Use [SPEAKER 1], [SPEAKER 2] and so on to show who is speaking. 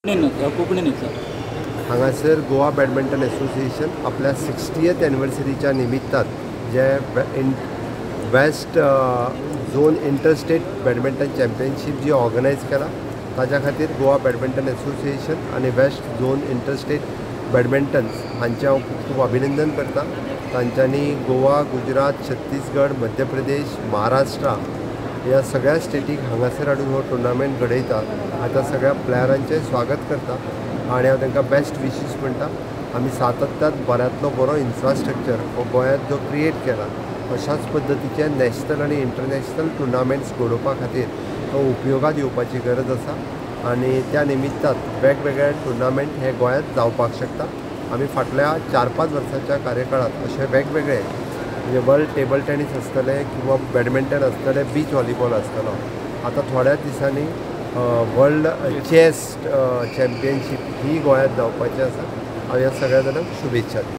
[SPEAKER 1] कोंकणीन सर.
[SPEAKER 2] हांगासर Goa badminton association आपल्या 60th एनिवर्सरीच्या निमित्तान जे west zone interstate badminton championship जी ऑर्गनायज केला ताच्या खातीर गोवा बॅडमिंटन एसोसिएशन आणि वेस्ट झोन इंटरस्टेट बॅडमिंटन हांचे हांव खूब अभिनंदन करता. तांच्यांनी गोवा, गुजरात, छत्तीसगड, मध्य प्रदेश, महाराष्ट्र ह्या सगळ्या स्टेटीक हांगासर हाडून हो टुर्नामेंट घडयता. आता सगळ्या प्लेयरांचें स्वागत करता आनी हांव तांकां बेस्ट विशीस म्हणटा. आमी सातत्यान बऱ्यांतलो बरो इन्फ्रास्ट्रक्चर हो गोंयांत जो क्रिएट केला अशाच पद्दतीचे नॅशनल आनी इंटरनॅशनल टुर्नामेंट्स घडोवपा खातीर तो उपयोगात येवपाची गरज आसा आनी त्या निमित्तान वेगवेगळे टुर्नामेंट हे गोंयांत जावपाक शकता. आमी फाटल्या 4-5 वर्सांच्या कार्यकाळांत अशे वेगवेगळे म्हणजे वर्ल्ड टेबल टेनीस आसतले किंवा बॅडमिंटन आसतले, बीच व्हॉलीबॉल आसतलो. आतां थोड्याच दिसांनी वर्ल्ड चॅस चॅम्पियनशीप ही गोंयांत जावपाची आसा. हांव ह्या सगळ्या जाणांक शुभेच्छा दिता.